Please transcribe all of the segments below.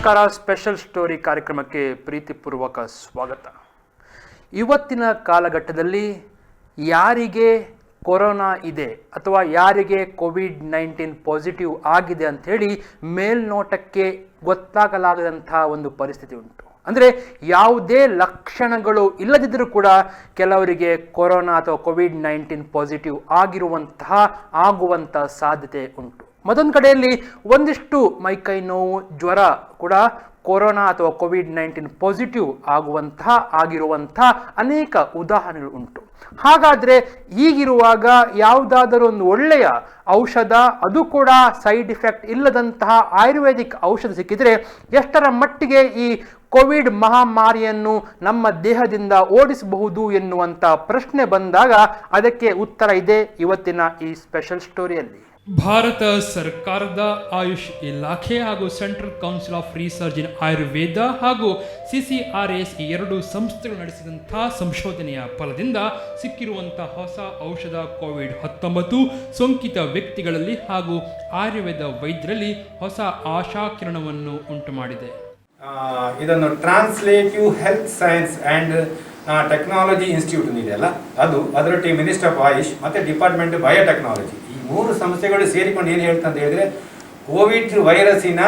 ನಮಸ್ಕಾರ. Special story ಕಾರ್ಯಕ್ರಮಕ್ಕೆ ಪ್ರೀತಿಪೂರ್ವಕ ಸ್ವಾಗತ. ಇವತ್ತಿನ ಕಾಲಘಟ್ಟದಲ್ಲಿ ಯಾರಿಗೆ ಕೊರೋನಾ ಇದೆ ಅಥವಾ ಯಾರಿಗೆ ಕೋವಿಡ್-19 ಪಾಸಿಟಿವ್ ಆಗಿದೆ ಅಂಥೇಳಿ ಮೇಲ್ನೋಟಕ್ಕೆ ಗೊತ್ತಾಗಲಾಗದಂಥ ಒಂದು ಪರಿಸ್ಥಿತಿ ಉಂಟು. ಅಂದರೆ ಯಾವುದೇ ಲಕ್ಷಣಗಳು ಇಲ್ಲದಿದ್ದರೂ ಕೂಡ ಕೆಲವರಿಗೆ ಕೊರೋನಾ ಅಥವಾ ಕೋವಿಡ್-19 ಪಾಸಿಟಿವ್ ಆಗುವಂಥ ಸಾಧ್ಯತೆ ಉಂಟು. ಮತ್ತೊಂದು ಕಡೆಯಲ್ಲಿ ಒಂದಿಷ್ಟು ಮೈಕೈ ನೋವು, ಜ್ವರ ಕೂಡ ಕೊರೋನಾ ಅಥವಾ ಕೋವಿಡ್-19 ಪಾಸಿಟಿವ್ ಆಗಿರುವಂತಹ ಅನೇಕ ಉದಾಹರಣೆಗಳು ಉಂಟು. ಹಾಗಾದರೆ ಹೀಗಿರುವಾಗ ಯಾವುದಾದರೂ ಒಂದು ಒಳ್ಳೆಯ ಔಷಧ, ಅದು ಕೂಡ ಸೈಡ್ ಇಫೆಕ್ಟ್ ಇಲ್ಲದಂತಹ ಆಯುರ್ವೇದಿಕ್ ಔಷಧ ಸಿಕ್ಕಿದರೆ ಎಷ್ಟರ ಮಟ್ಟಿಗೆ ಈ ಕೋವಿಡ್ ಮಹಾಮಾರಿಯನ್ನು ನಮ್ಮ ದೇಹದಿಂದ ಓಡಿಸಬಹುದು ಎನ್ನುವಂಥ ಪ್ರಶ್ನೆ ಬಂದಾಗ ಅದಕ್ಕೆ ಉತ್ತರ ಇದೆ ಇವತ್ತಿನ ಈ ಸ್ಪೆಷಲ್ ಸ್ಟೋರಿಯಲ್ಲಿ. ಭಾರತ ಸರ್ಕಾರದ ಆಯುಷ್ ಇಲಾಖೆ ಹಾಗೂ Central Council of Research in Ayurveda ಹಾಗೂ CCRS ಈ ಎರಡು ಸಂಸ್ಥೆಗಳು ನಡೆಸಿದಂತಹ ಸಂಶೋಧನೆಯ ಫಲದಿಂದ ಸಿಕ್ಕಿರುವಂತಹ ಹೊಸ ಔಷಧ ಕೋವಿಡ್-19 ಸೋಂಕಿತ ವ್ಯಕ್ತಿಗಳಲ್ಲಿ ಹಾಗೂ ಆಯುರ್ವೇದ ವೈದ್ಯರಲ್ಲಿ ಹೊಸ ಆಶಾಕಿರಣವನ್ನು ಉಂಟು ಮಾಡಿದೆ. ಇದನ್ನು translative health science and technology institute ಇದೆಯಲ್ಲ, ಅದರೊಟ್ಟಿಗೆ ಮಿನಿಸ್ಟರ್ ಆಫ್ ಆಯುಷ್ ಮತ್ತು ಡಿಪಾರ್ಟ್ಮೆಂಟ್ ಬಯೋಟೆಕ್ನಾಲಜಿ, ಈ ಮೂರು ಸಂಸ್ಥೆಗಳು ಸೇರಿಕೊಂಡು ಏನು ಹೇಳ್ತಾ ಅಂತ ಹೇಳಿದ್ರೆ, ಕೋವಿಡ್ ವೈರಸ್ಸಿನ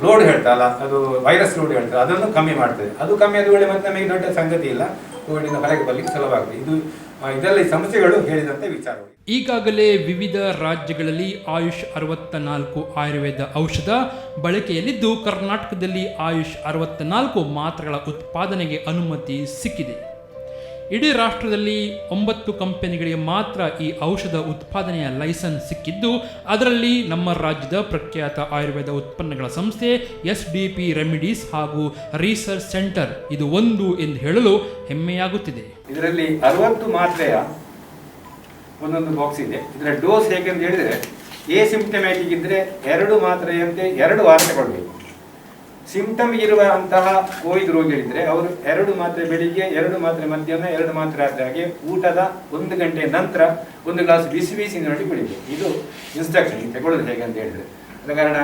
ಲೋಡ್ ಹೇಳ್ತಲ್ಲ, ಅದು ವೈರಸ್ ಲೋಡ್ ಹೇಳ್ತಾರೆ, ಅದನ್ನು ಕಮ್ಮಿ ಮಾಡ್ತದೆ. ಅದು ಕಮ್ಮಿ ಆದ ವೇಳೆ ಮತ್ತೆ ನಮಗೆ ದೊಡ್ಡ ಸಂಗತಿ ಇಲ್ಲ, ಕೋವಿಡಿಂದ ಹೊರಗೆ ಬರಲಿಕ್ಕೆ ಸುಲಭವಾಗ್ತದೆ. ಇದೆಲ್ಲ ಈ ಸಂಸ್ಥೆಗಳು ಹೇಳಿದಂತೆ ವಿಚಾರಗಳು. ಈಗಾಗಲೇ ವಿವಿಧ ರಾಜ್ಯಗಳಲ್ಲಿ ಆಯುಷ್ 64 ಆಯುರ್ವೇದ ಔಷಧ ಬಳಕೆಯಲ್ಲಿದ್ದು, ಕರ್ನಾಟಕದಲ್ಲಿ ಆಯುಷ್ 64 ಮಾತ್ರೆಗಳ ಉತ್ಪಾದನೆಗೆ ಅನುಮತಿ ಸಿಕ್ಕಿದೆ. ಇಡೀ ರಾಷ್ಟ್ರದಲ್ಲಿ 9 ಕಂಪನಿಗಳಿಗೆ ಮಾತ್ರ ಈ ಔಷಧ ಉತ್ಪಾದನೆಯ ಲೈಸೆನ್ಸ್ ಸಿಕ್ಕಿದ್ದು, ಅದರಲ್ಲಿ ನಮ್ಮ ರಾಜ್ಯದ ಪ್ರಖ್ಯಾತ ಆಯುರ್ವೇದ ಉತ್ಪನ್ನಗಳ ಸಂಸ್ಥೆ SDP ರೆಮಿಡೀಸ್ ಹಾಗೂ ರಿಸರ್ಚ್ ಸೆಂಟರ್ ಇದು ಒಂದು ಎಂದು ಹೇಳಲು ಹೆಮ್ಮೆಯಾಗುತ್ತಿದೆ. ಇದರಲ್ಲಿ 60 ಮಾತ್ರೆಯ ಒಂದೊಂದು ಬಾಕ್ಸ್ ಇದೆ. ಇದರ ಡೋಸ್ ಹೇಗೆಂತ ಹೇಳಿದರೆ, ಸಿಂಪ್ಟಮ್ಯಾಟಿಕ್ ಇದ್ದರೆ 2 ಮಾತ್ರೆಯಂತೆ 2 ವಾರ ತಗೊಳ್ಬೇಕು. ಸಿಂಪ್ಟಮ್ ಇರುವಂತಹ ಕೋವಿಡ್ ರೋಗಿಗಳಿದ್ರೆ ಅವರು 2 ಮಾತ್ರೆ ಬೆಳಿಗ್ಗೆ, 2 ಮಾತ್ರೆ ಮಧ್ಯಾಹ್ನ, 2 ಮಾತ್ರೆ ರಾತ್ರಿ, ಹಾಗೆ ಊಟದ 1 ಗಂಟೆ ನಂತರ 1 ಗ್ಲಾಸ್ ಬಿಸಿ ನೀರಲ್ಲಿ ಕುಡಿಬೇಕು. ಇದು ಇನ್ಸ್ಟ್ರಕ್ಷನ್ ತಗೊಳ್ಳೋದು ಹೇಗೆ ಅಂತ ಹೇಳಿದ್ರೆ, ಅದ ಕಾರಣ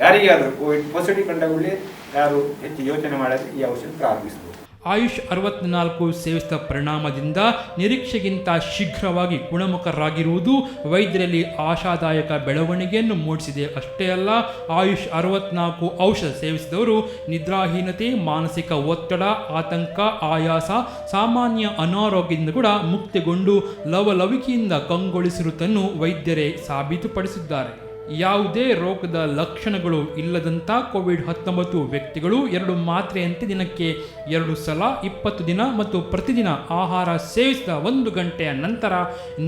ಯಾರಿಗಾದರೂ ಕೋವಿಡ್ ಪಾಸಿಟಿವ್ ಕಂಡಾಗಲೇ ಯಾರು ಹೆಚ್ಚು ಯೋಚನೆ ಮಾಡದೆ ಈ ಔಷಧ ಪ್ರಾರಂಭಿಸಬಹುದು. ಆಯುಷ್ 64 ಸೇವಿಸಿದ ಪರಿಣಾಮದಿಂದ ನಿರೀಕ್ಷೆಗಿಂತ ಶೀಘ್ರವಾಗಿ ಗುಣಮುಖರಾಗಿರುವುದು ವೈದ್ಯರಲ್ಲಿ ಆಶಾದಾಯಕ ಬೆಳವಣಿಗೆಯನ್ನು ಮೂಡಿಸಿದೆ. ಅಷ್ಟೇ ಅಲ್ಲ, ಆಯುಷ್ 64 ಔಷಧ ಸೇವಿಸಿದವರು ನಿದ್ರಾಹೀನತೆ, ಮಾನಸಿಕ ಒತ್ತಡ, ಆತಂಕ, ಆಯಾಸ, ಸಾಮಾನ್ಯ ಅನಾರೋಗ್ಯದಿಂದ ಕೂಡ ಮುಕ್ತಿಗೊಂಡು ಲವಲವಿಕೆಯಿಂದ ಕಂಗೊಳಿಸಿರುವುದನ್ನು ವೈದ್ಯರೇ ಸಾಬೀತುಪಡಿಸಿದ್ದಾರೆ. ಯಾವುದೇ ರೋಗದ ಲಕ್ಷಣಗಳು ಇಲ್ಲದಂಥ ಕೋವಿಡ್-19 ವ್ಯಕ್ತಿಗಳು 2 ಮಾತ್ರೆಯಂತೆ ದಿನಕ್ಕೆ 2 ಸಲ 20 ದಿನ ಮತ್ತು ಪ್ರತಿದಿನ ಆಹಾರ ಸೇವಿಸಿದ 1 ಗಂಟೆಯ ನಂತರ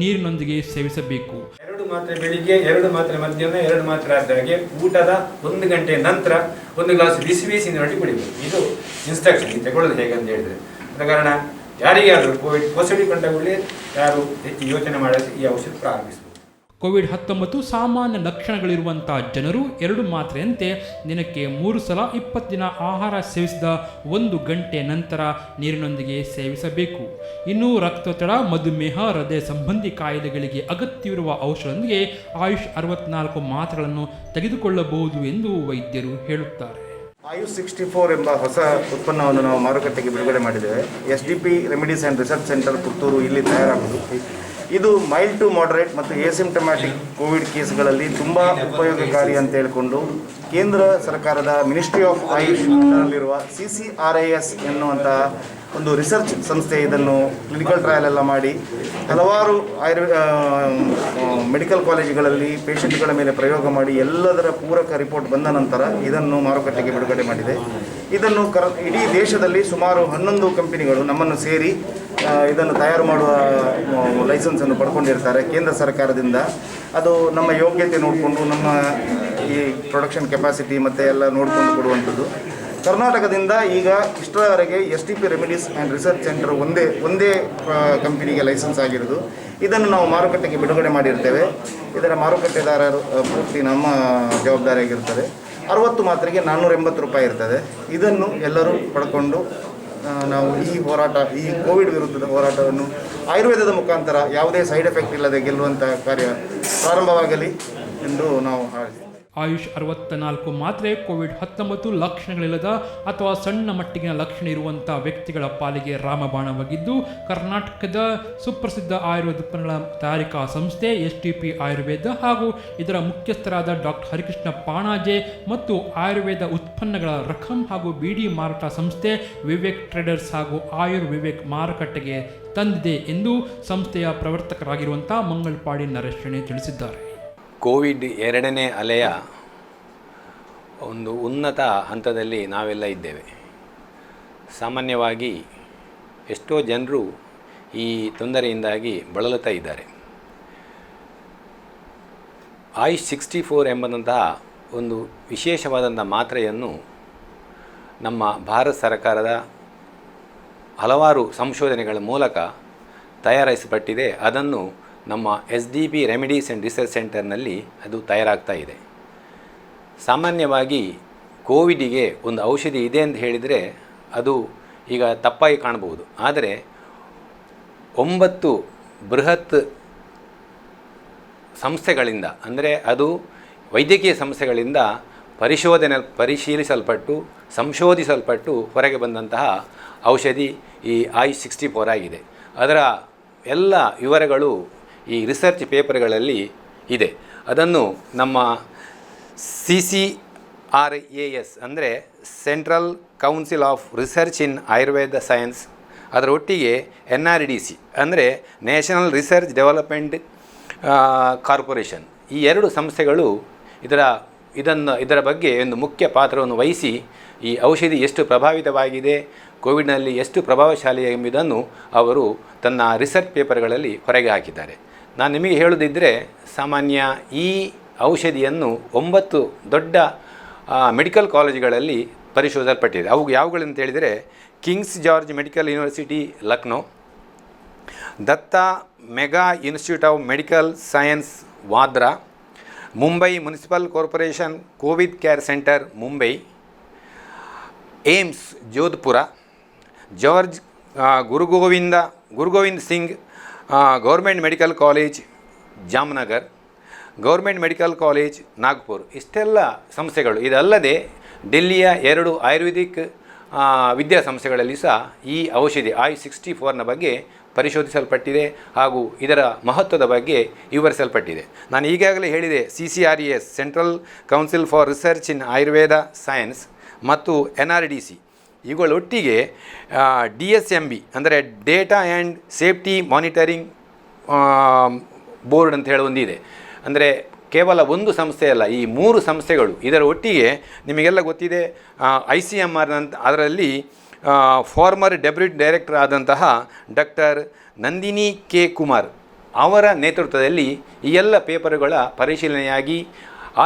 ನೀರಿನೊಂದಿಗೆ ಸೇವಿಸಬೇಕು. 2 ಮಾತ್ರೆ ಬೆಳಿಗ್ಗೆ, 2 ಮಾತ್ರೆ ಮಧ್ಯಾಹ್ನ, 2 ಮಾತ್ರೆ ರಾತ್ರಿ, ಊಟದ 1 ಗಂಟೆ ನಂತರ 1 ಗ್ಲಾಸ್ ಬಿಸಿ ನೀರಲ್ಲಿ ಕುಡಿಬೇಕು. ಇದು ಇನ್ಸ್ಟ್ರಕ್ಷನ್ ತಗೊಳ್ಳೋದು ಹೇಗೆ ಅಂತ ಹೇಳಿದ್ರೆ, ಅದ ಕಾರಣ ಯಾರಿಗಾದರೂ ಕೋವಿಡ್ ಪಾಸಿಟಿವ್ ಕಂಡಾಗಲೇ ಯಾರು ಹೆಚ್ಚು ಯೋಚನೆ ಮಾಡದೆ ಈ ಔಷಧ ಪ್ರಾರಂಭಿಸಬೇಕು. ಕೋವಿಡ್-19 ಸಾಮಾನ್ಯ ಲಕ್ಷಣಗಳಿರುವಂಥ ಜನರು 2 ಮಾತ್ರೆಯಂತೆ ದಿನಕ್ಕೆ 3 ಸಲ 20 ದಿನ ಆಹಾರ ಸೇವಿಸಿದ 1 ಗಂಟೆ ನಂತರ ನೀರಿನೊಂದಿಗೆ ಸೇವಿಸಬೇಕು. ಇನ್ನು ರಕ್ತೊತ್ತಡ, ಮಧುಮೇಹ, ಹೃದಯ ಸಂಬಂಧಿ ಕಾಯಿಲೆಗಳಿಗೆ ಅಗತ್ಯವಿರುವ ಔಷಧದೊಂದಿಗೆ ಆಯುಷ್ 64 ಮಾತ್ರೆಗಳನ್ನು ತೆಗೆದುಕೊಳ್ಳಬಹುದು ಎಂದು ವೈದ್ಯರು ಹೇಳುತ್ತಾರೆ. ಆಯುಷ್ 64 ಎಂಬ ಹೊಸ ಉತ್ಪನ್ನವನ್ನು ನಾವು ಮಾರುಕಟ್ಟೆಗೆ ಬಿಡುಗಡೆ ಮಾಡಿದ್ದೇವೆ. SDP remedies and research centre Puttur ಇಲ್ಲಿ ತಯಾರಾಗುವುದು. ಇದು ಮೈಲ್ಡ್ ಟು ಮಾಡರೇಟ್ ಮತ್ತು ಎಸಿಂಪ್ಟಮ್ಯಾಟಿಕ್ ಕೋವಿಡ್ ಕೇಸ್ಗಳಲ್ಲಿ ತುಂಬ ಉಪಯೋಗಕಾರಿ ಅಂತ ಹೇಳಿಕೊಂಡು ಕೇಂದ್ರ ಸರ್ಕಾರದ ಮಿನಿಸ್ಟ್ರಿ ಆಫ್ ಆಯುಷ್ ನಲ್ಲಿರುವ CCRS ಎನ್ನುವಂಥ ಒಂದು ರಿಸರ್ಚ್ ಸಂಸ್ಥೆ ಇದನ್ನು ಕ್ಲಿನಿಕಲ್ ಟ್ರಯಲ್ ಎಲ್ಲ ಮಾಡಿ ಹಲವಾರು ಮೆಡಿಕಲ್ ಕಾಲೇಜುಗಳಲ್ಲಿ ಪೇಷಂಟ್ಗಳ ಮೇಲೆ ಪ್ರಯೋಗ ಮಾಡಿ ಎಲ್ಲದರ ಪೂರಕ ರಿಪೋರ್ಟ್ ಬಂದ ನಂತರ ಇದನ್ನು ಮಾರುಕಟ್ಟೆಗೆ ಬಿಡುಗಡೆ ಮಾಡಿದೆ. ಇದನ್ನು ಇಡೀ ದೇಶದಲ್ಲಿ ಸುಮಾರು 11 ಕಂಪನಿಗಳು ನಮ್ಮನ್ನು ಸೇರಿ ಇದನ್ನು ತಯಾರು ಮಾಡುವ ಲೈಸೆನ್ಸನ್ನು ಪಡ್ಕೊಂಡಿರ್ತಾರೆ ಕೇಂದ್ರ ಸರ್ಕಾರದಿಂದ. ಅದು ನಮ್ಮ ಯೋಗ್ಯತೆ ನೋಡಿಕೊಂಡು, ನಮ್ಮ ಈ ಪ್ರೊಡಕ್ಷನ್ ಕೆಪಾಸಿಟಿ ಮತ್ತು ಎಲ್ಲ ನೋಡಿಕೊಂಡು ಕೊಡುವಂಥದ್ದು. ಕರ್ನಾಟಕದಿಂದ ಈಗ ಇಷ್ಟರವರೆಗೆ SDP remedies and research centre ಒಂದೇ ಕಂಪನಿಗೆ ಲೈಸೆನ್ಸ್ ಆಗಿರೋದು. ಇದನ್ನು ನಾವು ಮಾರುಕಟ್ಟೆಗೆ ಬಿಡುಗಡೆ ಮಾಡಿರ್ತೇವೆ. ಇದರ ಮಾರುಕಟ್ಟೆದಾರರು ಪೂರ್ತಿ ನಮ್ಮ ಜವಾಬ್ದಾರಿಯಾಗಿರ್ತದೆ. 60 ಮಾತ್ರೆಗೆ 480 ರೂಪಾಯಿ ಇರ್ತದೆ. ಇದನ್ನು ಎಲ್ಲರೂ ಪಡ್ಕೊಂಡು ನಾವು ಈ ಕೋವಿಡ್ ವಿರುದ್ಧದ ಹೋರಾಟವನ್ನು ಆಯುರ್ವೇದದ ಮುಖಾಂತರ ಯಾವುದೇ ಸೈಡ್ ಎಫೆಕ್ಟ್ ಇಲ್ಲದೆ ಗೆಲ್ಲುವಂಥ ಕಾರ್ಯ ಪ್ರಾರಂಭವಾಗಲಿ ಎಂದು ನಾವು ಹಾರೈಸಿದ್ದೇವೆ. ಆಯುಷ್ 64 ಮಾತ್ರೆ ಕೋವಿಡ್-19 ಲಕ್ಷಣಗಳಿಲ್ಲದ ಅಥವಾ ಸಣ್ಣ ಮಟ್ಟಿಗಿನ ಲಕ್ಷಣ ಇರುವಂಥ ವ್ಯಕ್ತಿಗಳ ಪಾಲಿಗೆ ರಾಮಬಾಣವಾಗಿದ್ದು, ಕರ್ನಾಟಕದ ಸುಪ್ರಸಿದ್ಧ ಆಯುರ್ವೇದ ಉತ್ಪನ್ನಗಳ ತಯಾರಿಕಾ ಸಂಸ್ಥೆ STP ಆಯುರ್ವೇದ ಹಾಗೂ ಇದರ ಮುಖ್ಯಸ್ಥರಾದ ಡಾಕ್ಟರ್ ಹರಿಕೃಷ್ಣ ಪಾಣಾಜೆ ಮತ್ತು ಆಯುರ್ವೇದ ಉತ್ಪನ್ನಗಳ ರಕಂ ಹಾಗೂ BD ಮಾರಾಟ ಸಂಸ್ಥೆ ವಿವೇಕ್ ಟ್ರೇಡರ್ಸ್ ಹಾಗೂ ಆಯುರ್ ವಿವೇಕ್ ಮಾರುಕಟ್ಟೆಗೆ ತಂದಿದೆ ಎಂದು ಸಂಸ್ಥೆಯ ಪ್ರವರ್ತಕರಾಗಿರುವಂಥ ಮಂಗಲ್ಪಾಡಿ ನರೇಶ್ ಶೆಣೆ ತಿಳಿಸಿದ್ದಾರೆ. ಕೋವಿಡ್ 2ನೇ ಅಲೆಯ ಒಂದು ಉನ್ನತ ಹಂತದಲ್ಲಿ ನಾವೆಲ್ಲ ಇದ್ದೇವೆ. ಸಾಮಾನ್ಯವಾಗಿ ಎಷ್ಟೋ ಜನರು ಈ ತೊಂದರೆಯಿಂದಾಗಿ ಬಳಲುತ್ತಾ ಇದ್ದಾರೆ. ಆಯುಷ್ 64 ಎಂಬಂತಹ ಒಂದು ವಿಶೇಷವಾದಂಥ ಮಾತ್ರೆಯನ್ನು ನಮ್ಮ ಭಾರತ ಸರ್ಕಾರದ ಹಲವಾರು ಸಂಶೋಧನೆಗಳ ಮೂಲಕ ತಯಾರಿಸಲ್ಪಟ್ಟಿದೆ. ಅದನ್ನು ನಮ್ಮ SDP ರೆಮಿಡೀಸ್ ಆ್ಯಂಡ್ ರಿಸರ್ಚ್ ಸೆಂಟರ್ನಲ್ಲಿ ಅದು ತಯಾರಾಗ್ತಾ ಇದೆ. ಸಾಮಾನ್ಯವಾಗಿ ಕೋವಿಡಿಗೆ ಒಂದು ಔಷಧಿ ಇದೆ ಅಂತ ಹೇಳಿದರೆ ಅದು ಈಗ ತಪ್ಪಾಗಿ ಕಾಣಬಹುದು. ಆದರೆ 9 ಬೃಹತ್ ಸಂಸ್ಥೆಗಳಿಂದ, ಅಂದರೆ ಅದು ವೈದ್ಯಕೀಯ ಸಂಸ್ಥೆಗಳಿಂದ ಪರಿಶೀಲಿಸಲ್ಪಟ್ಟು ಸಂಶೋಧಿಸಲ್ಪಟ್ಟು ಹೊರಗೆ ಬಂದಂತಹ ಔಷಧಿ ಈ ಆಯುಷ್ 64 ಆಗಿದೆ. ಅದರ ಎಲ್ಲ ವಿವರಗಳು ಈ ರಿಸರ್ಚ್ ಪೇಪರ್ಗಳಲ್ಲಿ ಇದೆ. ಅದನ್ನು ನಮ್ಮ CCRAS ಅಂದರೆ Central Council of Research in Ayurveda Science, ಅದರ ಒಟ್ಟಿಗೆ NRDC ಅಂದರೆ ನ್ಯಾಷನಲ್ ರಿಸರ್ಚ್ ಡೆವಲಪ್ಮೆಂಟ್ ಕಾರ್ಪೊರೇಷನ್, ಈ 2 ಸಂಸ್ಥೆಗಳು ಇದರ ಬಗ್ಗೆ ಒಂದು ಮುಖ್ಯ ಪಾತ್ರವನ್ನು ವಹಿಸಿ ಈ ಔಷಧಿ ಎಷ್ಟು ಪ್ರಭಾವಿತವಾಗಿದೆ, ಕೋವಿಡ್ನಲ್ಲಿ ಎಷ್ಟು ಪ್ರಭಾವಶಾಲಿ ಎಂಬುದನ್ನು ಅವರು ತನ್ನ ರಿಸರ್ಚ್ ಪೇಪರ್ಗಳಲ್ಲಿ ಹೊರಗೆ ಹಾಕಿದ್ದಾರೆ. ನಾನು ನಿಮಗೆ ಹೇಳೋದಿದ್ದರೆ, ಸಾಮಾನ್ಯ ಈ ಔಷಧಿಯನ್ನು 9 ದೊಡ್ಡ ಮೆಡಿಕಲ್ ಕಾಲೇಜುಗಳಲ್ಲಿ ಪರಿಶೋಧಿಸಲ್ಪಟ್ಟಿದೆ. ಅವು ಯಾವುಗಳಂತ ಹೇಳಿದರೆ Kings George medical university Lucknow, Datta mega institute of medical science Vadra, Mumbai municipal corporation Covid care centre Mumbai, AIIMS Jodhpur, George Guru Govind Singh government medical college Jamnagar, government medical college Nagpur, ಇಷ್ಟೆಲ್ಲ ಸಂಸ್ಥೆಗಳು. ಇದಲ್ಲದೆ ಡೆಲ್ಲಿಯ 2 ಆಯುರ್ವೇದಿಕ್ ವಿದ್ಯಾಸಂಸ್ಥೆಗಳಲ್ಲಿ ಸಹ ಈ ಔಷಧಿ ಆಯುಷ್ 64ನ ಬಗ್ಗೆ ಪರಿಶೋಧಿಸಲ್ಪಟ್ಟಿದೆ ಹಾಗೂ ಇದರ ಮಹತ್ವದ ಬಗ್ಗೆ ವಿವರಿಸಲ್ಪಟ್ಟಿದೆ. ನಾನು ಈಗಾಗಲೇ ಹೇಳಿದೆ, CCRAS Central Council for Research in Ayurveda Science ಮತ್ತು NRDC ಇವುಗಳೊಟ್ಟಿಗೆ DSMB ಅಂದರೆ Data and Safety Monitoring Board ಅಂತ ಹೇಳಿ ಒಂದಿದೆ. ಅಂದರೆ ಕೇವಲ ಒಂದು ಸಂಸ್ಥೆ ಅಲ್ಲ, ಈ 3 ಸಂಸ್ಥೆಗಳು ಇದರ ಒಟ್ಟಿಗೆ ನಿಮಗೆಲ್ಲ ಗೊತ್ತಿದೆ ICMR ಅಂತ, ಅದರಲ್ಲಿ ಫಾರ್ಮರ್ ಡೆಪ್ಯೂಟಿ ಡೈರೆಕ್ಟರ್ ಆದಂತಹ ಡಾಕ್ಟರ್ ನಂದಿನಿ K. ಕುಮಾರ್ ಅವರ ನೇತೃತ್ವದಲ್ಲಿ ಈ ಎಲ್ಲ ಪೇಪರುಗಳ ಪರಿಶೀಲನೆಯಾಗಿ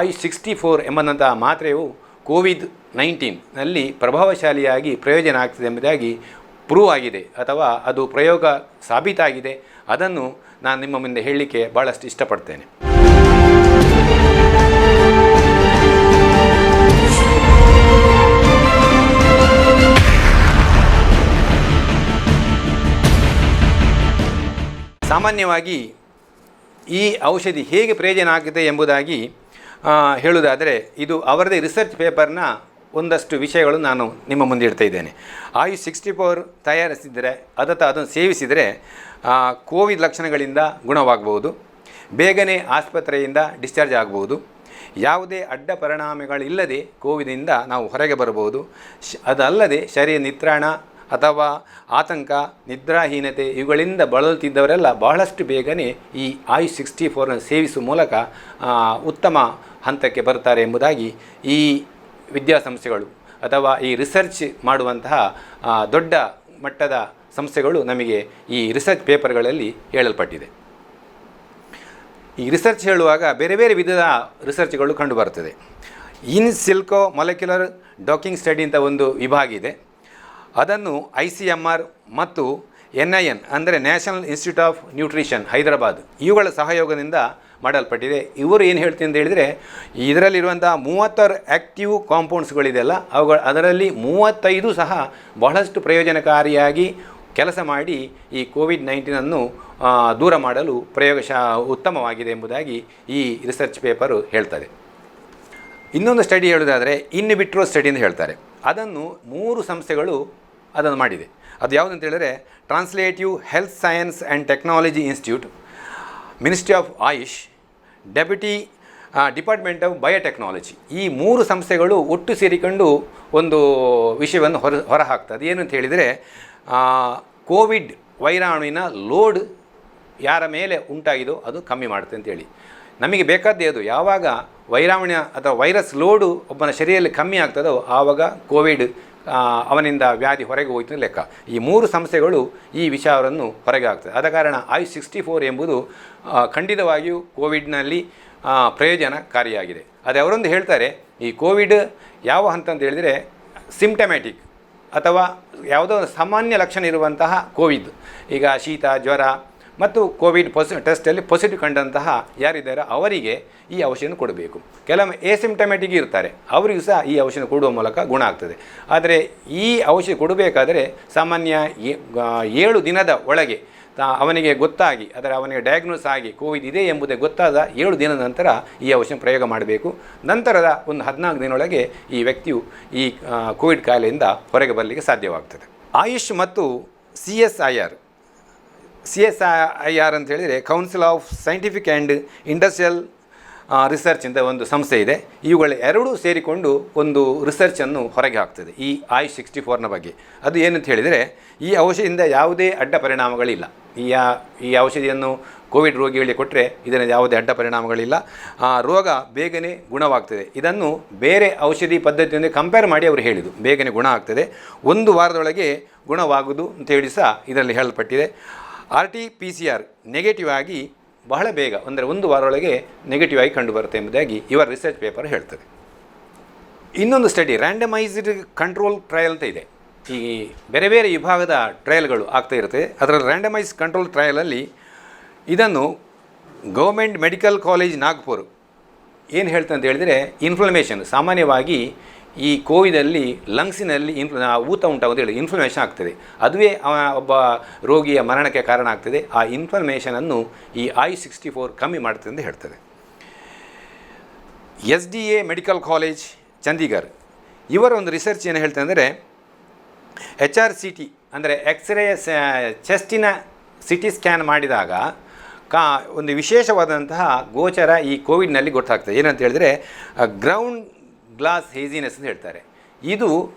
ಆಯುಷ್ 64 ಎಂಬಂತಹ ಮಾತ್ರೆಯು ಕೋವಿಡ್-19ನಲ್ಲಿ ಪ್ರಭಾವಶಾಲಿಯಾಗಿ ಪ್ರಯೋಜನ ಆಗ್ತದೆ ಎಂಬುದಾಗಿ ಪ್ರೂವ್ ಆಗಿದೆ, ಅಥವಾ ಅದು ಪ್ರಯೋಗ ಸಾಬೀತಾಗಿದೆ. ಅದನ್ನು ನಾನು ನಿಮ್ಮ ಮುಂದೆ ಹೇಳಲಿಕ್ಕೆ ಭಾಳಷ್ಟು ಇಷ್ಟಪಡ್ತೇನೆ. ಸಾಮಾನ್ಯವಾಗಿ ಈ ಔಷಧಿ ಹೇಗೆ ಪ್ರಯೋಜನ ಆಗಿದೆ ಎಂಬುದಾಗಿ ಹೇಳುವುದಾದರೆ, ಇದು ಅವರದೇ ರಿಸರ್ಚ್ ಪೇಪರ್ನ ಒಂದಷ್ಟು ವಿಷಯಗಳು ನಾನು ನಿಮ್ಮ ಮುಂದೆ ಇಡ್ತಾ ಇದ್ದೇನೆ. ಆಯುಷ್ 64 ತಯಾರಿಸಿದರೆ ಅದನ್ನು ಸೇವಿಸಿದರೆ ಕೋವಿಡ್ ಲಕ್ಷಣಗಳಿಂದ ಗುಣವಾಗಬಹುದು, ಬೇಗನೆ ಆಸ್ಪತ್ರೆಯಿಂದ ಡಿಸ್ಚಾರ್ಜ್ ಆಗಬಹುದು, ಯಾವುದೇ ಅಡ್ಡ ಪರಿಣಾಮಗಳಿಲ್ಲದೆ ಕೋವಿಡಿಂದ ನಾವು ಹೊರಗೆ ಬರಬಹುದು. ಅದಲ್ಲದೆ ಶರೀರ ನಿತ್ರಾಣ ಅಥವಾ ಆತಂಕ, ನಿದ್ರಾಹೀನತೆ ಇವುಗಳಿಂದ ಬಳಲುತ್ತಿದ್ದವರೆಲ್ಲ ಬಹಳಷ್ಟು ಬೇಗನೆ ಈ ಆಯುಷ್ 64ನ ಸೇವಿಸುವ ಮೂಲಕ ಉತ್ತಮ ಹಂತಕ್ಕೆ ಬರ್ತಾರೆ ಎಂಬುದಾಗಿ ಈ ವಿದ್ಯಾಸಂಸ್ಥೆಗಳು ಅಥವಾ ಈ ರಿಸರ್ಚ್ ಮಾಡುವಂತಹ ದೊಡ್ಡ ಮಟ್ಟದ ಸಂಸ್ಥೆಗಳು ನಮಗೆ ಈ ರಿಸರ್ಚ್ ಪೇಪರ್ಗಳಲ್ಲಿ ಹೇಳಲ್ಪಟ್ಟಿದೆ. ಈ ರಿಸರ್ಚ್ ಹೇಳುವಾಗ ಬೇರೆ ಬೇರೆ ವಿಧದ ರಿಸರ್ಚ್ಗಳು ಕಂಡುಬರ್ತದೆ. ಇನ್ ಸಿಲ್ಕೋ ಮೊಲೆಕ್ಯುಲರ್ ಡಾಕಿಂಗ್ ಸ್ಟಡಿ ಅಂತ ಒಂದು ವಿಭಾಗ ಇದೆ. ಅದನ್ನು ICMR ಮತ್ತು NIN ಅಂದರೆ national institute of nutrition Hyderabad ಇವುಗಳ ಸಹಯೋಗದಿಂದ ಮಾಡಲ್ಪಟ್ಟಿದೆ. ಇವರು ಏನು ಹೇಳ್ತೀನಿ ಅಂತ ಹೇಳಿದರೆ, ಇದರಲ್ಲಿರುವಂಥ 36 ಆ್ಯಕ್ಟಿವ್ ಕಾಂಪೌಂಡ್ಸ್ಗಳಿದೆಯಲ್ಲ ಅದರಲ್ಲಿ 35 ಸಹ ಬಹಳಷ್ಟು ಪ್ರಯೋಜನಕಾರಿಯಾಗಿ ಕೆಲಸ ಮಾಡಿ ಈ ಕೋವಿಡ್-19 ದೂರ ಮಾಡಲು ಉತ್ತಮವಾಗಿದೆ ಎಂಬುದಾಗಿ ಈ ರಿಸರ್ಚ್ ಪೇಪರು ಹೇಳ್ತದೆ. ಇನ್ನೊಂದು ಸ್ಟಡಿ ಹೇಳೋದಾದರೆ ಇನ್ ವಿಟ್ರೋ ಸ್ಟಡಿ ಅಂತ ಹೇಳ್ತಾರೆ. ಅದನ್ನು 3 ಸಂಸ್ಥೆಗಳು ಅದನ್ನು ಮಾಡಿದೆ. ಅದು ಯಾವುದಂತ ಹೇಳಿದ್ರೆ translative health science and technology institute, ministry of AYUSH, deputy department of biotechnology. ಈ 3 ಸಂಸ್ಥೆಗಳು ಒಟ್ಟು ಸೇರಿಕೊಂಡು ಒಂದು ವಿಷಯವನ್ನು ಹೊರಹಾಕ್ತದೆ. ಅದು ಏನು ಅಂತ ಹೇಳಿದರೆ ಕೋವಿಡ್ ವೈರಾಣುವಿನ ಲೋಡ್ ಯಾರ ಮೇಲೆ ಉಂಟಾಗಿದೋ ಅದು ಕಮ್ಮಿ ಮಾಡುತ್ತೆ ಅಂತೇಳಿ. ನಮಗೆ ಬೇಕಾದ್ದೇ ಅದು ಯಾವಾಗ ವೈರಾಣು ಅಥವಾ ವೈರಸ್ ಲೋಡು ಒಬ್ಬನ ಶರೀರದಲ್ಲಿ ಕಮ್ಮಿ ಆಗ್ತದೋ ಆವಾಗ ಕೋವಿಡ್ ಅವನಿಂದ ವ್ಯಾಧಿ ಹೊರಗೆ ಹೋಯ್ತು ಲೆಕ್ಕ. ಈ 3 ಸಂಸ್ಥೆಗಳು ಈ ವಿಚಾರವನ್ನು ಹೊರಗೆ ಆಗ್ತದೆ. ಆದ ಕಾರಣ ICE-64 ಎಂಬುದು ಖಂಡಿತವಾಗಿಯೂ ಕೋವಿಡ್ನಲ್ಲಿ ಪ್ರಯೋಜನಕಾರಿಯಾಗಿದೆ. ಅದು ಅವರೊಂದು ಹೇಳ್ತಾರೆ, ಈ ಕೋವಿಡ್ ಯಾವ ಹಂತ ಅಂತ ಹೇಳಿದರೆ ಸಿಂಪ್ಟಮ್ಯಾಟಿಕ್ ಅಥವಾ ಯಾವುದೋ ಸಾಮಾನ್ಯ ಲಕ್ಷಣ ಇರುವಂತಹ ಕೋವಿಡ್, ಈಗ ಶೀತ ಜ್ವರ ಮತ್ತು ಕೋವಿಡ್ ಟೆಸ್ಟಲ್ಲಿ ಪಾಸಿಟಿವ್ ಕಂಡಂತಹ ಯಾರಿದ್ದಾರೋ ಅವರಿಗೆ ಈ ಔಷಧಿಯನ್ನು ಕೊಡಬೇಕು. ಕೆಲವೊಮ್ಮೆ ಎಸಿಂಪ್ಟಮ್ಯಾಟಿಕ್ ಇರ್ತಾರೆ, ಅವರಿಗೂ ಸಹ ಈ ಔಷಧ ಕೊಡುವ ಮೂಲಕ ಗುಣ ಆಗ್ತದೆ. ಆದರೆ ಈ ಔಷಧಿ ಕೊಡಬೇಕಾದರೆ ಸಾಮಾನ್ಯ 7 ದಿನದ ಒಳಗೆ ಅವನಿಗೆ ಗೊತ್ತಾಗಿ ಅವನಿಗೆ ಡಯಾಗ್ನೋಸ್ ಆಗಿ ಕೋವಿಡ್ ಇದೆ ಎಂಬುದೇ ಗೊತ್ತಾದ 7 ದಿನದ ನಂತರ ಈ ಔಷಧ ಪ್ರಯೋಗ ಮಾಡಬೇಕು. ನಂತರದ ಒಂದು 14 ದಿನದೊಳಗೆ ಈ ವ್ಯಕ್ತಿಯು ಈ ಕೋವಿಡ್ ಕಾಯಿಲೆಯಿಂದ ಹೊರಗೆ ಬರಲಿಕ್ಕೆ ಸಾಧ್ಯವಾಗ್ತದೆ. ಆಯುಷ್ ಮತ್ತು CSIR ಅಂತ ಹೇಳಿದರೆ Council of Scientific and Industrial Research ಅಂತ ಒಂದು ಸಂಸ್ಥೆ ಇದೆ. ಇವುಗಳ ಎರಡೂ ಸೇರಿಕೊಂಡು ಒಂದು ರಿಸರ್ಚನ್ನು ಹೊರಗೆ ಹಾಕ್ತದೆ ಈ ICE-64ನ ಬಗ್ಗೆ. ಅದು ಏನಂತ ಹೇಳಿದರೆ ಈ ಔಷಧಿಯಿಂದ ಯಾವುದೇ ಅಡ್ಡ ಪರಿಣಾಮಗಳಿಲ್ಲ. ಈ ಔಷಧಿಯನ್ನು ಕೋವಿಡ್ ರೋಗಿಗಳಿಗೆ ಕೊಟ್ಟರೆ ಇದರಿಂದ ಯಾವುದೇ ಅಡ್ಡ ಪರಿಣಾಮಗಳಿಲ್ಲ, ರೋಗ ಬೇಗನೆ ಗುಣವಾಗ್ತದೆ. ಇದನ್ನು ಬೇರೆ ಔಷಧಿ ಪದ್ಧತಿಯೊಂದಿಗೆ ಕಂಪೇರ್ ಮಾಡಿ ಅವರು ಹೇಳಿದರು, ಬೇಗನೆ ಗುಣ ಆಗ್ತದೆ, 1 ವಾರದೊಳಗೆ ಗುಣವಾಗುವುದು ಅಂತೇಳಿ ಸಹ ಇದರಲ್ಲಿ ಹೇಳಲ್ಪಟ್ಟಿದೆ. RT-PCR ನೆಗೆಟಿವ್ ಆಗಿ ಬಹಳ ಬೇಗ ಅಂದರೆ 1 ವಾರದೊಳಗೆ ನೆಗೆಟಿವ್ ಆಗಿ ಕಂಡುಬರುತ್ತೆ ಎಂಬುದಾಗಿ ಇವರ ರಿಸರ್ಚ್ ಪೇಪರ್ ಹೇಳ್ತದೆ. ಇನ್ನೊಂದು ಸ್ಟಡಿ ರ್ಯಾಂಡಮೈಸ್ಡ್ ಕಂಟ್ರೋಲ್ ಟ್ರಯಲ್ ಅಂತ ಇದೆ. ಈ ಬೇರೆ ಬೇರೆ ವಿಭಾಗದ ಟ್ರಯಲ್ಗಳು ಆಗ್ತಾ ಇರುತ್ತೆ. ಅದರಲ್ಲಿ ರ್ಯಾಂಡಮೈಸ್ ಕಂಟ್ರೋಲ್ ಟ್ರಯಲಲ್ಲಿ ಇದನ್ನು ಗೌರ್ಮೆಂಟ್ ಮೆಡಿಕಲ್ ಕಾಲೇಜ್ ನಾಗ್ಪುರ್ ಏನು ಹೇಳ್ತಂತ ಅಂತ ಹೇಳಿದರೆ ಇನ್ಫ್ಲಮೇಷನ್, ಸಾಮಾನ್ಯವಾಗಿ ಈ ಕೋವಿಡಲ್ಲಿ ಲಂಗ್ಸಿನಲ್ಲಿ ಊತ ಉಂಟಾಗೋದು ಹೇಳಿ ಇನ್ಫ್ಲಮೇಷನ್ ಆಗ್ತದೆ, ಅದುವೇ ಒಬ್ಬ ರೋಗಿಯ ಮರಣಕ್ಕೆ ಕಾರಣ ಆಗ್ತದೆ. ಆ ಇನ್ಫ್ಲಮೇಷನನ್ನು ಈ ICE-64 ಕಮ್ಮಿ ಮಾಡ್ತದೆ ಅಂತ ಹೇಳ್ತದೆ. SDA ಮೆಡಿಕಲ್ ಕಾಲೇಜ್ ಚಂಡೀಗಢ್ ಇವರ ಒಂದು ರಿಸರ್ಚ್ ಏನು ಹೇಳ್ತದೆ ಅಂದರೆ HRCT ಅಂದರೆ ಎಕ್ಸ್ರೇ ಚೆಸ್ಟಿನ CT ಸ್ಕ್ಯಾನ್ ಮಾಡಿದಾಗ ಒಂದು ವಿಶೇಷವಾದಂತಹ ಗೋಚರ ಈ ಕೋವಿಡ್ನಲ್ಲಿ ಗೊತ್ತಾಗ್ತದೆ. ಏನಂತ ಹೇಳಿದರೆ ಗ್ರೌಂಡ್ ಗ್ಲಾಸ್ ಹೇಸಿನೆಸ್ ಅಂತ ಹೇಳ್ತಾರೆ. ಇದು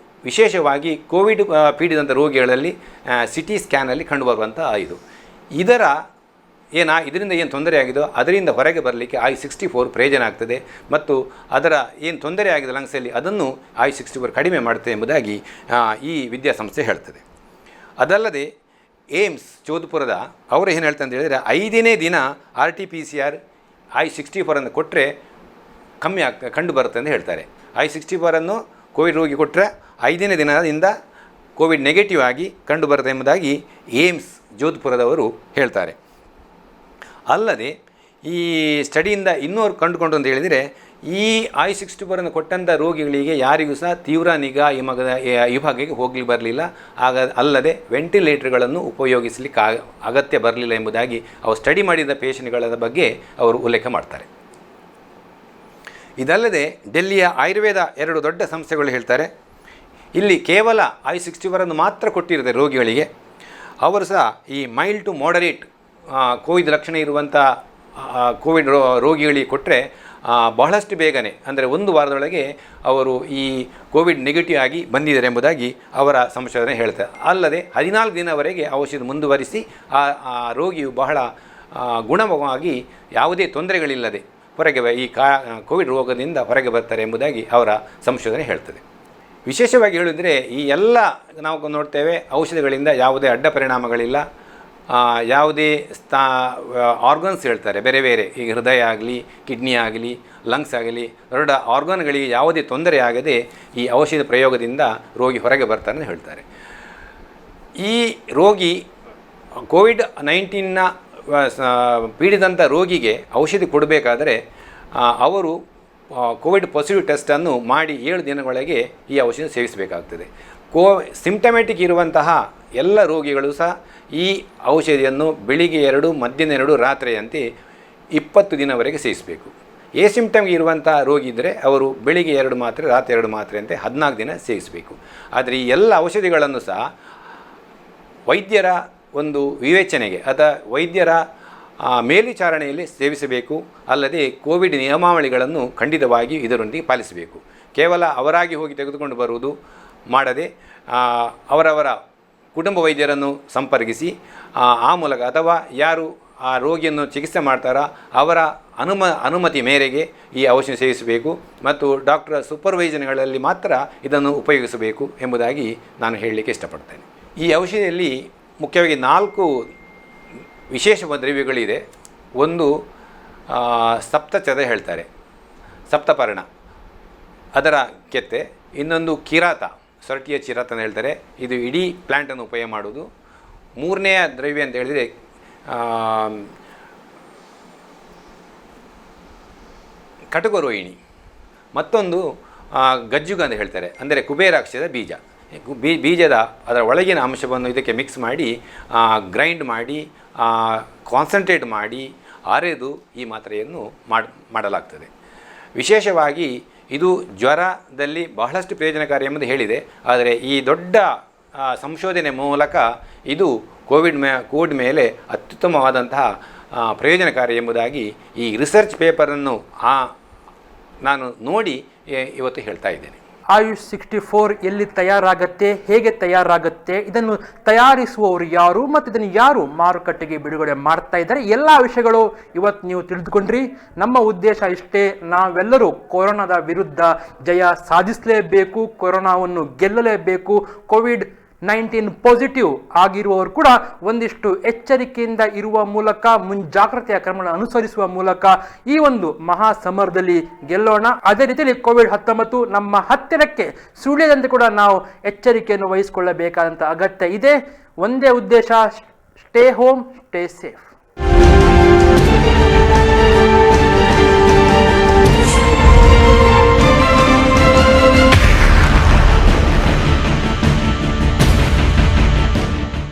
ವಿಶೇಷವಾಗಿ ಕೋವಿಡ್ ಪೀಡಿತ ರೋಗಿಗಳಲ್ಲಿ CT ಸ್ಕ್ಯಾನಲ್ಲಿ ಕಂಡುಬರುವಂಥ ಇದರಿಂದ ಏನು ತೊಂದರೆ ಆಗಿದೋ ಅದರಿಂದ ಹೊರಗೆ ಬರಲಿಕ್ಕೆ ICE-64 ಪ್ರಯೋಜನ ಆಗ್ತದೆ ಮತ್ತು ಅದರ ಏನು ತೊಂದರೆ ಆಗಿದೆ ಲಂಗ್ಸಲ್ಲಿ ಅದನ್ನು ICE-64 ಕಡಿಮೆ ಮಾಡುತ್ತೆ ಎಂಬುದಾಗಿ ಈ ವಿದ್ಯಾಸಂಸ್ಥೆ ಹೇಳ್ತದೆ. ಅದಲ್ಲದೆ ಏಮ್ಸ್ ಜೋಧ್ಪುರದ ಅವರು ಏನು ಹೇಳ್ತಾರೆ ಅಂತ ಹೇಳಿದರೆ 5ನೇ ದಿನ RT-PCR ICE-64 ಕೊಟ್ಟರೆ ಕಮ್ಮಿ ಕಂಡು ಬರುತ್ತೆ ಅಂತ ಹೇಳ್ತಾರೆ. ICE-64 ಕೋವಿಡ್ ರೋಗಿ ಕೊಟ್ಟರೆ 5ನೇ ದಿನದಿಂದ ಕೋವಿಡ್ ನೆಗೆಟಿವ್ ಆಗಿ ಕಂಡು ಬರುತ್ತೆ ಎಂಬುದಾಗಿ ಏಮ್ಸ್ ಜೋಧ್ಪುರದವರು ಹೇಳ್ತಾರೆ. ಅಲ್ಲದೆ ಈ ಸ್ಟಡಿಯಿಂದ ಇನ್ನೂರು ಕಂಡುಕೊಂಡು ಅಂತ ಹೇಳಿದರೆ ಈ ICE-64 ಕೊಟ್ಟಂಥ ರೋಗಿಗಳಿಗೆ ಯಾರಿಗೂ ಸಹ ತೀವ್ರ ನಿಗಾ ವಿಭಾಗಕ್ಕೆ ಹೋಗಲಿ ಬರಲಿಲ್ಲ. ಅಲ್ಲದೆ ವೆಂಟಿಲೇಟರ್ಗಳನ್ನು ಉಪಯೋಗಿಸಲಿಕ್ಕೆ ಅಗತ್ಯ ಬರಲಿಲ್ಲ ಎಂಬುದಾಗಿ ಅವರು ಸ್ಟಡಿ ಮಾಡಿದ ಪೇಷಂಟ್ಗಳ ಬಗ್ಗೆ ಅವರು ಉಲ್ಲೇಖ ಮಾಡ್ತಾರೆ. ಇದಲ್ಲದೆ ಡೆಲ್ಲಿಯ ಆಯುರ್ವೇದ 2 ದೊಡ್ಡ ಸಂಸ್ಥೆಗಳು ಹೇಳ್ತಾರೆ, ಇಲ್ಲಿ ಕೇವಲ ICE-64 ಮಾತ್ರ ಕೊಟ್ಟಿರುತ್ತೆ ರೋಗಿಗಳಿಗೆ. ಅವರು ಸಹ ಈ ಮೈಲ್ಡ್ ಟು ಮಾಡರೇಟ್ ಕೋವಿಡ್ ಲಕ್ಷಣ ಇರುವಂಥ ಕೋವಿಡ್ ರೋಗಿಗಳಿಗೆ ಕೊಟ್ಟರೆ ಬಹಳಷ್ಟು ಬೇಗನೆ ಅಂದರೆ 1 ವಾರದೊಳಗೆ ಅವರು ಈ ಕೋವಿಡ್ ನೆಗೆಟಿವ್ ಆಗಿ ಬಂದಿದ್ದಾರೆ ಎಂಬುದಾಗಿ ಅವರ ಸಂಶೋಧನೆ ಹೇಳ್ತಾರೆ. ಅಲ್ಲದೆ 14 ದಿನವರೆಗೆ ಔಷಧ ಮುಂದುವರಿಸಿ ಆ ರೋಗಿಯು ಬಹಳ ಗುಣವಾಗಿ ಯಾವುದೇ ತೊಂದರೆಗಳಿಲ್ಲದೆ ಹೊರಗೆ ಈ ಕೋವಿಡ್ ರೋಗದಿಂದ ಹೊರಗೆ ಬರ್ತಾರೆ ಎಂಬುದಾಗಿ ಅವರ ಸಂಶೋಧನೆ ಹೇಳ್ತದೆ. ವಿಶೇಷವಾಗಿ ಹೇಳಿದರೆ ಈ ಎಲ್ಲ ನಾವು ನೋಡ್ತೇವೆ ಔಷಧಿಗಳಿಂದ ಯಾವುದೇ ಅಡ್ಡ ಪರಿಣಾಮಗಳಿಲ್ಲ, ಯಾವುದೇ ಆರ್ಗನ್ಸ್ ಹೇಳ್ತಾರೆ ಬೇರೆ ಬೇರೆ, ಈಗ ಹೃದಯ ಆಗಲಿ ಕಿಡ್ನಿ ಆಗಲಿ ಲಂಗ್ಸ್ ಆಗಲಿ ದೊಡ್ಡ ಆರ್ಗನ್ಗಳಿಗೆ ಯಾವುದೇ ತೊಂದರೆ ಆಗದೆ ಈ ಔಷಧ ಪ್ರಯೋಗದಿಂದ ರೋಗಿ ಹೊರಗೆ ಬರ್ತಾರೆ ಅಂತ ಹೇಳ್ತಾರೆ. ಈ ರೋಗಿ ಕೋವಿಡ್-19ನ ಪೀಡಿದಂಥ ರೋಗಿಗೆ ಔಷಧಿ ಕೊಡಬೇಕಾದರೆ ಅವರು ಕೋವಿಡ್ ಪಾಸಿಟಿವ್ ಟೆಸ್ಟನ್ನು ಮಾಡಿ 7 ದಿನಗಳೊಳಗೆ ಈ ಔಷಧಿ ಸೇವಿಸಬೇಕಾಗ್ತದೆ. ಸಿಂಪ್ಟಮ್ಯಾಟಿಕ್ ಇರುವಂತಹ ಎಲ್ಲ ರೋಗಿಗಳು ಸಹ ಈ ಔಷಧಿಯನ್ನು ಬೆಳಿಗ್ಗೆ 2 ಮಧ್ಯಾಹ್ನ 2 ರಾತ್ರಿಯಂತೆ 20 ದಿನವರೆಗೆ ಸೇವಿಸಬೇಕು. ಎಸಿಂಪ್ಟಮ್ ಇರುವಂಥ ರೋಗಿ ಇದ್ದರೆ ಅವರು ಬೆಳಿಗ್ಗೆ 2 ಮಾತ್ರೆ ರಾತ್ರಿ 2 ಮಾತ್ರೆ ಅಂತ 14 ದಿನ ಸೇವಿಸಬೇಕು. ಆದರೆ ಈ ಎಲ್ಲ ಔಷಧಿಗಳನ್ನು ಸಹ ವೈದ್ಯರ ಒಂದು ವಿವೇಚನೆಗೆ ಅಥವಾ ವೈದ್ಯರ ಮೇಲ್ವಿಚಾರಣೆಯಲ್ಲಿ ಸೇವಿಸಬೇಕು. ಅಲ್ಲದೆ ಕೋವಿಡ್ ನಿಯಮಾವಳಿಗಳನ್ನು ಖಂಡಿತವಾಗಿ ಇದರೊಂದಿಗೆ ಪಾಲಿಸಬೇಕು. ಕೇವಲ ಅವರಾಗಿ ಹೋಗಿ ತೆಗೆದುಕೊಂಡು ಬರುವುದು ಮಾಡದೆ ಅವರವರ ಕುಟುಂಬ ವೈದ್ಯರನ್ನು ಸಂಪರ್ಕಿಸಿ ಆ ಮೂಲಕ ಅಥವಾ ಯಾರು ಆ ರೋಗಿಯನ್ನು ಚಿಕಿತ್ಸೆ ಮಾಡ್ತಾರೋ ಅವರ ಅನುಮತಿ ಮೇರೆಗೆ ಈ ಔಷಧಿ ಸೇವಿಸಬೇಕು ಮತ್ತು ಡಾಕ್ಟರ್ ಸೂಪರ್ವೈಸನ್ಗಳಲ್ಲಿ ಮಾತ್ರ ಇದನ್ನು ಉಪಯೋಗಿಸಬೇಕು ಎಂಬುದಾಗಿ ನಾನು ಹೇಳಲಿಕ್ಕೆ ಇಷ್ಟಪಡ್ತೇನೆ. ಈ ಔಷಧಿಯಲ್ಲಿ ಮುಖ್ಯವಾಗಿ 4 ವಿಶೇಷ ದ್ರವ್ಯಗಳಿದೆ. ಒಂದು ಸಪ್ತಚದ ಹೇಳ್ತಾರೆ, ಸಪ್ತಪರ್ಣ ಅದರ ಕೆತ್ತೆ. ಇನ್ನೊಂದು ಕಿರಾತ, ಸೊರಟಿಯ ಚಿರಾತ ಅಂತ ಹೇಳ್ತಾರೆ, ಇದು ಇಡೀ ಪ್ಲ್ಯಾಂಟನ್ನು ಉಪಯೋಗ ಮಾಡೋದು. 3ನೆಯ ದ್ರವ್ಯ ಅಂತ ಹೇಳಿದರೆ ಕಟುಕರೋಹಿಣಿ. ಮತ್ತೊಂದು ಗಜ್ಜುಗ ಅಂತ ಹೇಳ್ತಾರೆ, ಅಂದರೆ ಕುಬೇರಾಕ್ಷದ ಬೀಜ. ಬೀಜದ ಅದರ ಒಳಗಿನ ಅಂಶವನ್ನು ಇದಕ್ಕೆ ಮಿಕ್ಸ್ ಮಾಡಿ ಗ್ರೈಂಡ್ ಮಾಡಿ ಕಾನ್ಸಂಟ್ರೇಟ್ ಮಾಡಿ ಅರೆದು ಈ ಮಾತ್ರೆಯನ್ನು ಮಾಡಲಾಗ್ತದೆ. ವಿಶೇಷವಾಗಿ ಇದು ಜ್ವರದಲ್ಲಿ ಬಹಳಷ್ಟು ಪ್ರಯೋಜನಕಾರಿ ಎಂಬುದು ಹೇಳಿದೆ. ಆದರೆ ಈ ದೊಡ್ಡ ಸಂಶೋಧನೆ ಮೂಲಕ ಇದು ಕೋವಿಡ್ ಮೇಲೆ ಅತ್ಯುತ್ತಮವಾದಂತಹ ಪ್ರಯೋಜನಕಾರಿ ಎಂಬುದಾಗಿ ಈ ರಿಸರ್ಚ್ ಪೇಪರನ್ನು ನಾನು ನೋಡಿ ಇವತ್ತು ಹೇಳ್ತಾ ಇದ್ದೇನೆ. ಆಯುಷ್ 64 ಎಲ್ಲಿ ತಯಾರಾಗತ್ತೆ, ಹೇಗೆ ತಯಾರಾಗುತ್ತೆ, ಇದನ್ನು ತಯಾರಿಸುವವರು ಯಾರು ಮತ್ತು ಇದನ್ನು ಯಾರು ಮಾರುಕಟ್ಟೆಗೆ ಬಿಡುಗಡೆ ಮಾಡ್ತಾ ಇದ್ದಾರೆ, ಎಲ್ಲ ವಿಷಯಗಳು ಇವತ್ತು ನೀವು ತಿಳಿದುಕೊಂಡ್ರಿ. ನಮ್ಮ ಉದ್ದೇಶ ಇಷ್ಟೇ, ನಾವೆಲ್ಲರೂ ಕೊರೋನಾದ ವಿರುದ್ಧ ಜಯ ಸಾಧಿಸಲೇಬೇಕು, ಕೊರೋನಾವನ್ನು ಗೆಲ್ಲಲೇಬೇಕು. ಕೋವಿಡ್-19 ಪಾಸಿಟಿವ್ ಆಗಿರುವವರು ಕೂಡ ಒಂದಿಷ್ಟು ಎಚ್ಚರಿಕೆಯಿಂದ ಇರುವ ಮೂಲಕ, ಮುಂಜಾಗ್ರತೆಯ ಕ್ರಮಗಳನ್ನು ಅನುಸರಿಸುವ ಮೂಲಕ ಈ ಒಂದು ಮಹಾ ಸಮರದಲ್ಲಿ ಗೆಲ್ಲೋಣ. ಅದೇ ರೀತಿಯಲ್ಲಿ ಕೋವಿಡ್-19 ನಮ್ಮ ಹತ್ತಿರಕ್ಕೆ ಸುಳಿಯದಂತೆ ಕೂಡ ನಾವು ಎಚ್ಚರಿಕೆಯನ್ನು ವಹಿಸಿಕೊಳ್ಳಬೇಕಾದಂಥ ಅಗತ್ಯ ಇದೆ. ಒಂದೇ ಉದ್ದೇಶ, ಸ್ಟೇ ಹೋಮ್, ಸ್ಟೇ ಸೇಫ್.